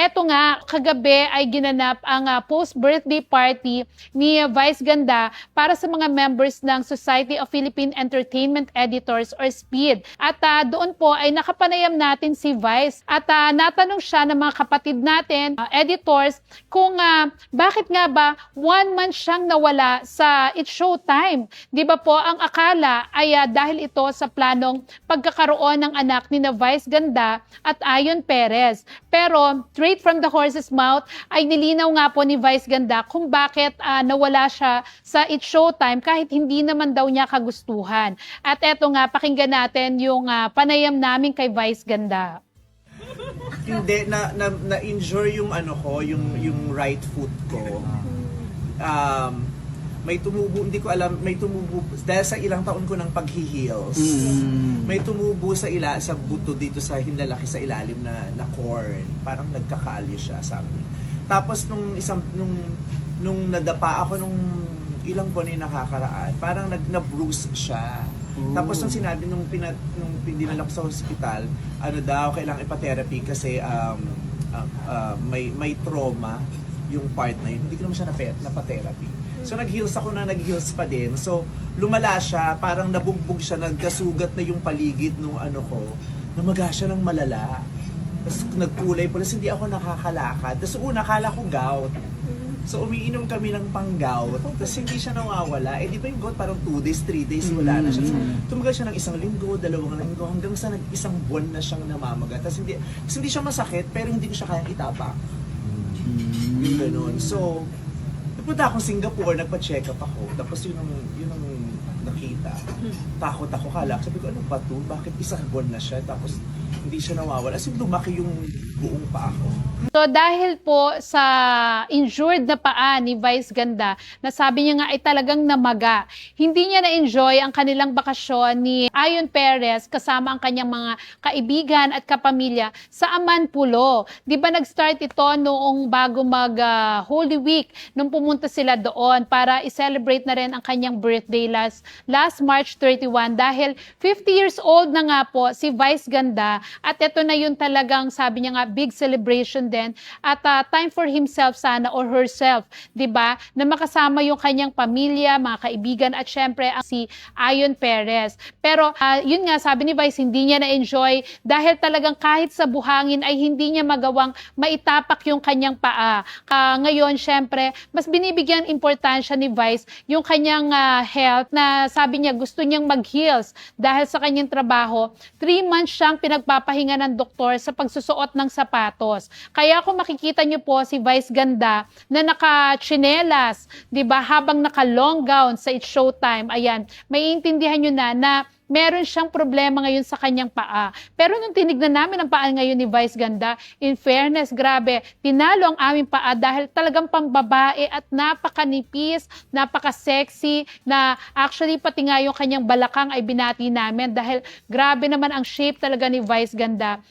eto nga, kagabi ay ginanap ang post-birthday party ni Vice Ganda para sa mga members ng Society of Philippine Entertainment Editors or SPEED. At doon po ay nakapanayam natin si Vice at natanong siya ng mga kapatid natin, editors, kung bakit nga ba 1 month siyang nawala sa It's Showtime. Di ba po, ang akala ay dahil ito sa planong pagkakaroon ng anak ni Vice Ganda at Ayon Perez. Pero straight from the horse's mouth ay nilinaw nga po ni Vice Ganda kung bakit nawala siya sa It's Showtime kahit hindi naman daw niya kagustuhan. At eto nga, pakinggan natin yung panayam namin kay Vice Ganda. Hindi na-injure yung yung right foot ko. May tumubo, hindi ko alam, may tumubo dahil sa ilang taon ko ng pag-heels. May tumubo sa buto dito sa hinlalaki sa ilalim na corn. Parang nagkakaalyo siya, sabi. Tapos nung nadapa ako nung ilang buwan na nakakaraan, parang na-bruise siya. Tapos nung sinabi nung dinala ko sa hospital, kailangan ipa-therapy kasi may trauma yung part na yun. Hindi ko naman siya napa-therapy. So nag-heals pa din. So lumala siya, parang nabugbog siya, nagkasugat na yung paligid nung namaga siya ng malala. Tapos nagkulay po, tapos hindi ako nakakalakad. Tapos akala ko gout. So umiinom kami ng pang-gout, tapos hindi siya nawawala. Di ba yung gout parang 2 days, 3 days, wala na siya. So, tumagal siya ng 1 linggo, 2 linggo, hanggang sa 1 buwan na siyang namamaga. Tapos hindi siya masakit, pero hindi ko siya kayang itapak. Yung ganun. So, napunta akong Singapore, nagpa-check up ako. Tapos yun ang nakita. Takot ako, sabi ko, ano ba to? Bakit 1 buwan na siya? Tapos hindi siya nawawala. Kasi lumaki yung buong paa ko. So dahil po sa injured na paa ni Vice Ganda, na sabi niya nga ay talagang namaga, hindi niya na-enjoy ang kanilang bakasyon ni Ayon Perez kasama ang kanyang mga kaibigan at kapamilya sa Amanpulo. Di ba nag-start ito noong bago mag-Holy Week, nung pumunta sila doon para i-celebrate na rin ang kanyang birthday last March 31 dahil 50 years old na nga po si Vice Ganda at ito na yun talagang sabi niya nga big celebration din at time for himself sana or herself, 'di ba? Na makasama yung kanyang pamilya, mga kaibigan at syempre si Ayon Perez. Pero yun nga sabi ni Vice, hindi niya na-enjoy dahil talagang kahit sa buhangin ay hindi niya magawang maitapak yung kanyang paa. Ngayon syempre, mas binibigyan importansya ni Vice yung kanyang health na sabi niya gusto niyang mag-heals dahil sa kanyang trabaho. 3 months siyang pinagpapahinga ng doktor sa pagsusuot ng sapatos. Kaya kung makikita niyo po si Vice Ganda na naka-tsinelas, 'di ba, habang naka-long gown sa It's Showtime, ayan, maiintindihan niyo na meron siyang problema ngayon sa kanyang paa. Pero nung tinignan namin ang paa ngayon ni Vice Ganda, in fairness, grabe, tinalo ang aming paa dahil talagang pambabae at napakanipis, napaka-sexy, na actually pati nga yung kanyang balakang ay binati namin dahil grabe naman ang shape talaga ni Vice Ganda.